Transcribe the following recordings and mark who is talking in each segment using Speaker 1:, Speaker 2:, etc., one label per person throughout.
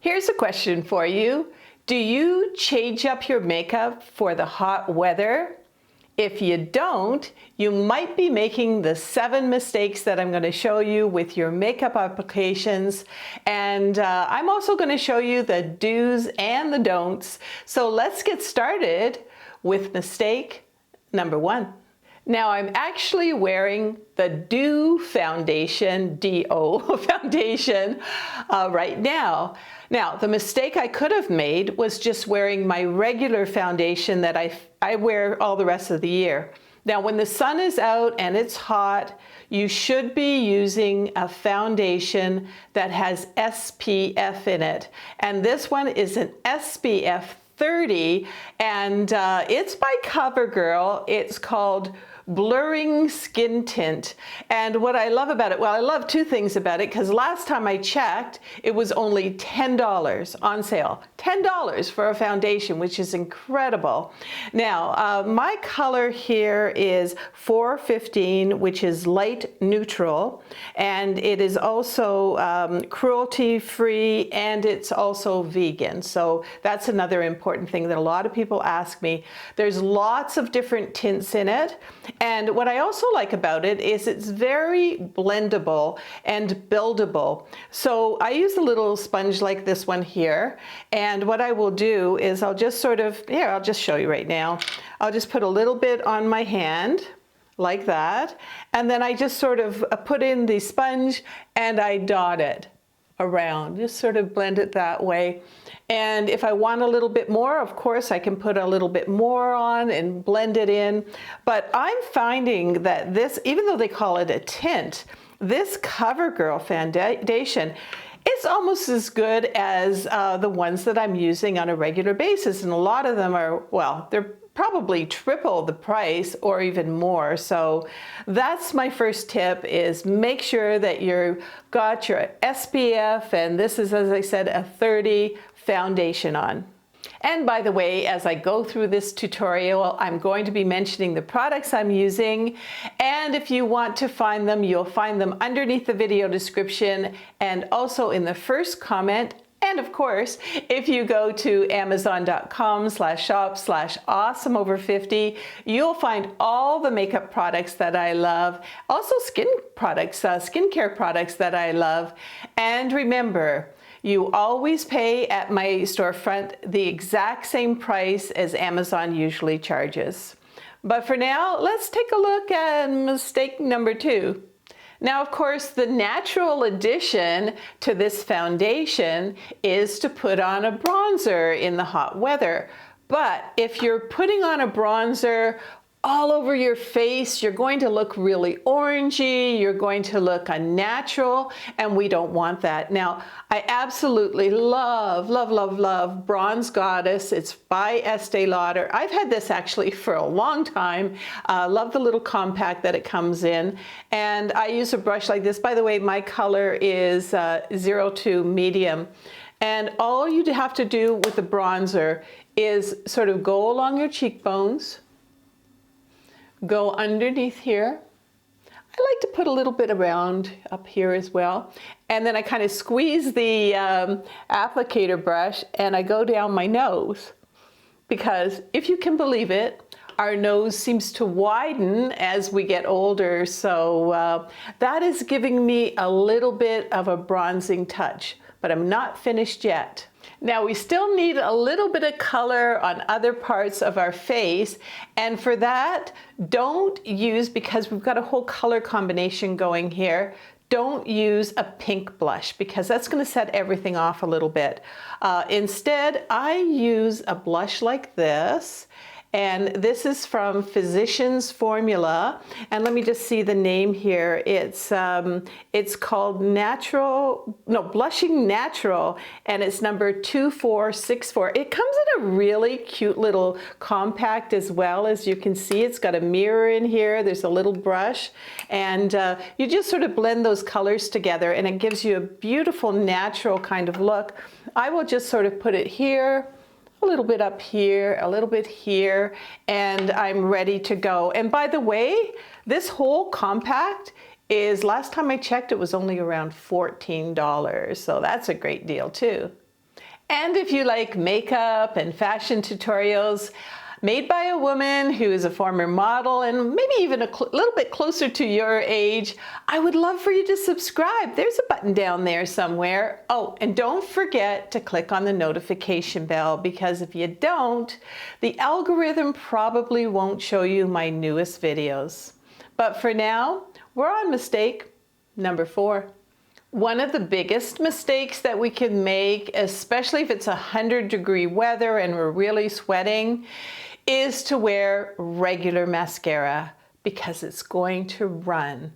Speaker 1: Here's a question for you. Do you change up your makeup for the hot weather? If you don't, you might be making the 7 mistakes that I'm going to show you with your makeup applications. And I'm also going to show you the do's and the don'ts. So let's get started with mistake number 1. Now I'm actually wearing the Do foundation, D-O foundation, right now. Now the mistake I could have made was just wearing my regular foundation that I wear all the rest of the year. Now when the sun is out and it's hot, you should be using a foundation that has SPF in it. And this one is an SPF 30, and it's by CoverGirl. It's called Blurring Skin Tint. And what I love about it, well, I love 2 things about it, because last time I checked, it was only $10 on sale. $10 for a foundation, which is incredible. Now, my color here is 415, which is light neutral, and it is also cruelty-free, and it's also vegan. So that's another important thing that a lot of people ask me. There's lots of different tints in it. And what I also like about it is it's very blendable and buildable. So I use a little sponge like this one here. And what I will do is I'll just sort of, here, I'll just show you right now. I'll just put a little bit on my hand like that. And then I just sort of put in the sponge and I dot it around, just sort of blend it that way. And if I want a little bit more, of course, I can put a little bit more on and blend it in. But I'm finding that this, even though they call it a tint, this CoverGirl foundation, it's almost as good as the ones that I'm using on a regular basis. And a lot of them are, well, they're probably triple the price or even more. So that's my first tip, is make sure that you've got your SPF, and this is, as I said, a 30 foundation on. And by the way, as I go through this tutorial, I'm going to be mentioning the products I'm using. And if you want to find them, you'll find them underneath the video description and also in the first comment. And of course, if you go to amazon.com/shop/awesomeover50, you'll find all the makeup products that I love, also skin products, skincare products that I love. And remember, you always pay at my storefront the exact same price as Amazon usually charges. But for now, let's take a look at mistake number 2. Now, of course, the natural addition to this foundation is to put on a bronzer in the hot weather. But if you're putting on a bronzer all over your face, you're going to look really orangey, you're going to look unnatural, and we don't want that. Now, I absolutely love, love, love, love Bronze Goddess. It's by Estee Lauder. I've had this actually for a long time. Love the little compact that it comes in. And I use a brush like this. By the way, my color is 02 medium. And all you have to do with the bronzer is sort of go along your cheekbones, go underneath here. I like to put a little bit around up here as well. And then I kind of squeeze the applicator brush and I go down my nose, because if you can believe it, our nose seems to widen as we get older. So that is giving me a little bit of a bronzing touch, but I'm not finished yet. Now we still need a little bit of color on other parts of our face, and for that, don't use, because we've got a whole color combination going here, don't use a pink blush, because that's going to set everything off a little bit. Instead, I use a blush like this. And this is from Physicians Formula. And let me just see the name here. It's called Blushing Natural, and it's number 2464. It comes in a really cute little compact as well. As you can see, it's got a mirror in here. There's a little brush, and you just sort of blend those colors together, and it gives you a beautiful natural kind of look. I will just sort of put it here, a little bit up here, a little bit here, and I'm ready to go. And by the way, this whole compact is, last time I checked, it was only around $14. So that's a great deal too. And if you like makeup and fashion tutorials made by a woman who is a former model and maybe even a little bit closer to your age, I would love for you to subscribe. There's a button down there somewhere. Oh, and don't forget to click on the notification bell, because if you don't, the algorithm probably won't show you my newest videos. But for now, we're on mistake number 4. One of the biggest mistakes that we can make, especially if it's 100-degree weather and we're really sweating, is to wear regular mascara because it's going to run.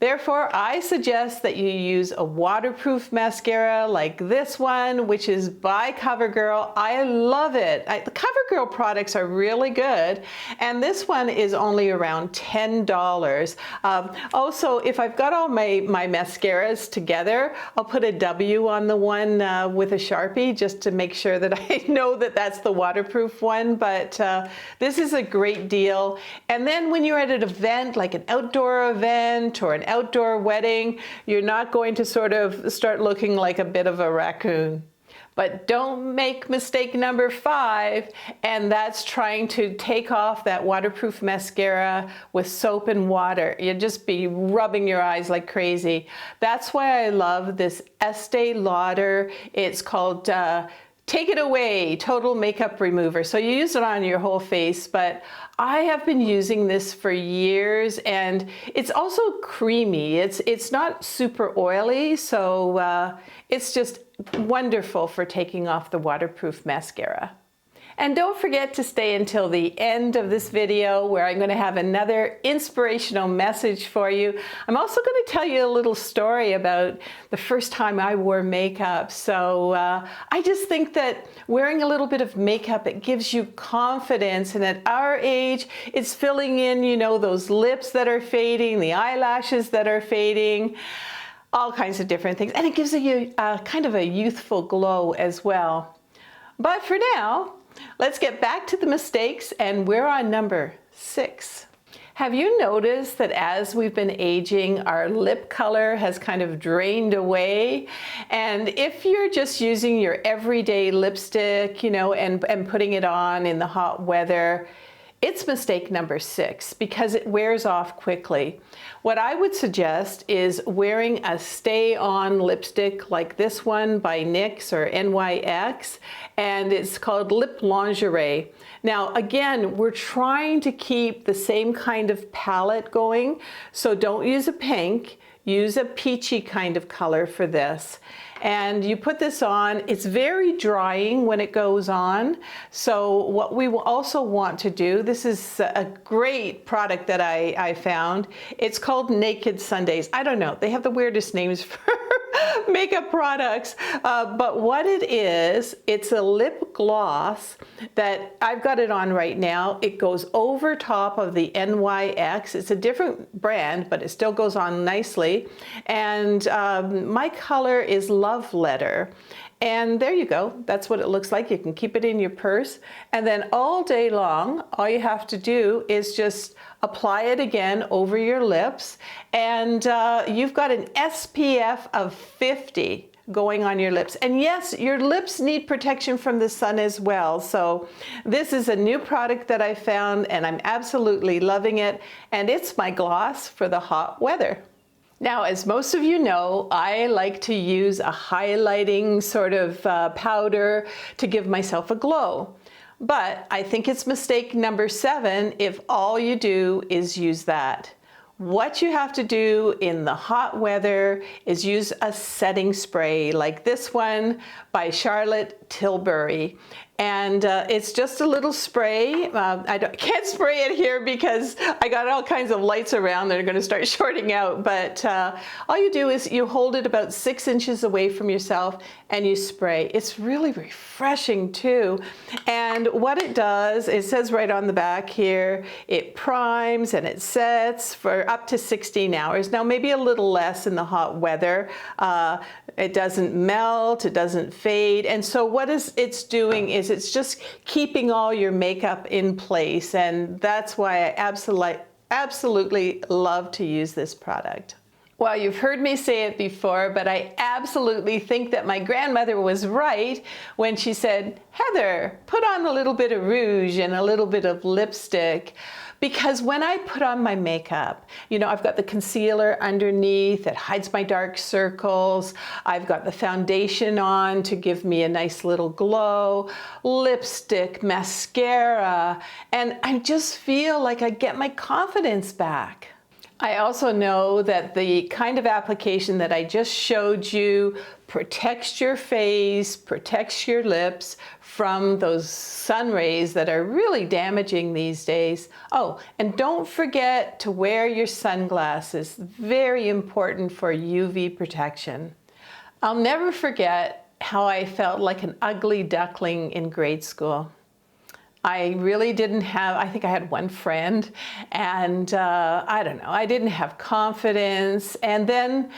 Speaker 1: Therefore, I suggest that you use a waterproof mascara like this one, which is by CoverGirl. I love it. The CoverGirl products are really good, and this one is only around $10. Also, if I've got all my mascaras together, I'll put a W on the one with a Sharpie just to make sure that I know that that's the waterproof one, but this is a great deal. And then when you're at an event, like an outdoor event or an outdoor wedding, you're not going to sort of start looking like a bit of a raccoon. But don't make mistake number 5, and that's trying to take off that waterproof mascara with soap and water. You'd just be rubbing your eyes like crazy. That's why I love this Estee Lauder. It's called Take It Away Total Makeup Remover. So you use it on your whole face, but I have been using this for years, and it's also creamy. It's not super oily, so it's just wonderful for taking off the waterproof mascara. And don't forget to stay until the end of this video, where I'm going to have another inspirational message for you. I'm also going to tell you a little story about the first time I wore makeup. So I just think that wearing a little bit of makeup, it gives you confidence. And at our age, it's filling in, you know, those lips that are fading, the eyelashes that are fading, all kinds of different things. And it gives you kind of a youthful glow as well. But for now, let's get back to the mistakes, and we're on number 6. Have you noticed that as we've been aging, our lip color has kind of drained away? And if you're just using your everyday lipstick, you know, and putting it on in the hot weather, it's mistake number 6 because it wears off quickly. What I would suggest is wearing a stay-on lipstick like this one by NYX or NYX, and it's called Lip Lingerie. Now, again, we're trying to keep the same kind of palette going, so don't use a pink, use a peachy kind of color for this. And you put this on, it's very drying when it goes on. So what we will also want to do, this is a great product that I found. It's called Naked Sundays. I don't know, they have the weirdest names for makeup products, but what it is, it's a lip gloss that I've got it on right now. It goes over top of the NYX. It's a different brand, but it still goes on nicely. And my color is Love Letter. And there you go, that's what it looks like. You can keep it in your purse, and then all day long, all you have to do is just apply it again over your lips, and you've got an SPF of 50 going on your lips. And yes, your lips need protection from the sun as well. So this is a new product that I found, and I'm absolutely loving it, and it's my gloss for the hot weather. Now, as most of you know, I like to use a highlighting sort of powder to give myself a glow. But I think it's mistake number 7 if all you do is use that. What you have to do in the hot weather is use a setting spray like this one by Charlotte Tilbury. And it's just a little spray. I can't spray it here because I got all kinds of lights around that are going to start shorting out. But all you do is you hold it about 6 inches away from yourself and you spray. It's really refreshing too. And what it does, it says right on the back here, it primes and it sets for up to 16 hours. Now maybe a little less in the hot weather. It doesn't melt, it doesn't fade. And so what it's doing is it's just keeping all your makeup in place, and that's why I absolutely love to use this product. Well, you've heard me say it before, but I absolutely think that my grandmother was right when she said, Heather, put on a little bit of rouge and a little bit of lipstick. Because when I put on my makeup, you know, I've got the concealer underneath that hides my dark circles. I've got the foundation on to give me a nice little glow, lipstick, mascara, and I just feel like I get my confidence back. I also know that the kind of application that I just showed you protects your face, protects your lips from those sun rays that are really damaging these days. Oh, and don't forget to wear your sunglasses. Very important for UV protection. I'll never forget how I felt like an ugly duckling in grade school. I really didn't have, I think I had one friend, and I don't know, I didn't have confidence. And then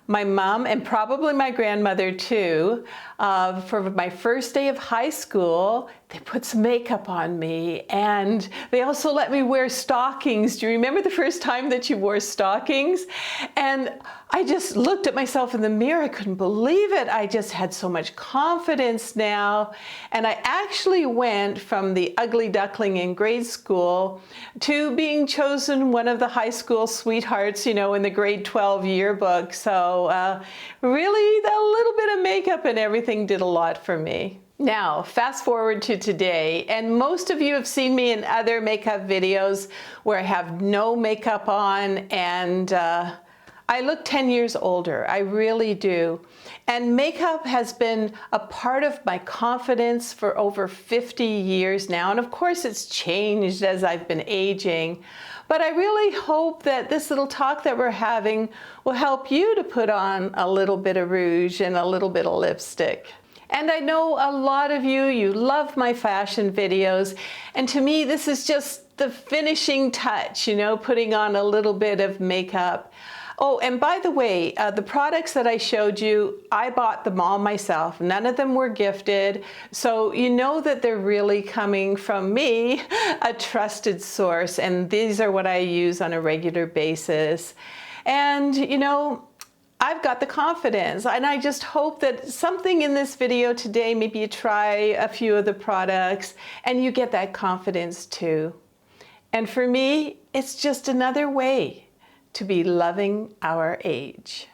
Speaker 1: my mom, and probably my grandmother too, for my first day of high school, they put some makeup on me, and they also let me wear stockings. Do you remember the first time that you wore stockings? And I just looked at myself in the mirror. I couldn't believe it. I just had so much confidence now. And I actually went from the ugly duckling in grade school to being chosen one of the high school sweethearts, you know, in the grade 12 yearbook. So really, that little bit of makeup and everything did a lot for me. Now, fast forward to today, and most of you have seen me in other makeup videos where I have no makeup on, and I look 10 years older. I really do. And makeup has been a part of my confidence for over 50 years now. And of course, it's changed as I've been aging. But I really hope that this little talk that we're having will help you to put on a little bit of rouge and a little bit of lipstick. And I know a lot of you love my fashion videos. And to me, this is just the finishing touch, you know, putting on a little bit of makeup. Oh, and by the way, the products that I showed you, I bought them all myself. None of them were gifted. So you know that they're really coming from me, a trusted source. And these are what I use on a regular basis. And, you know, I've got the confidence, and I just hope that something in this video today, maybe you try a few of the products and you get that confidence too. And for me, it's just another way to be loving our age.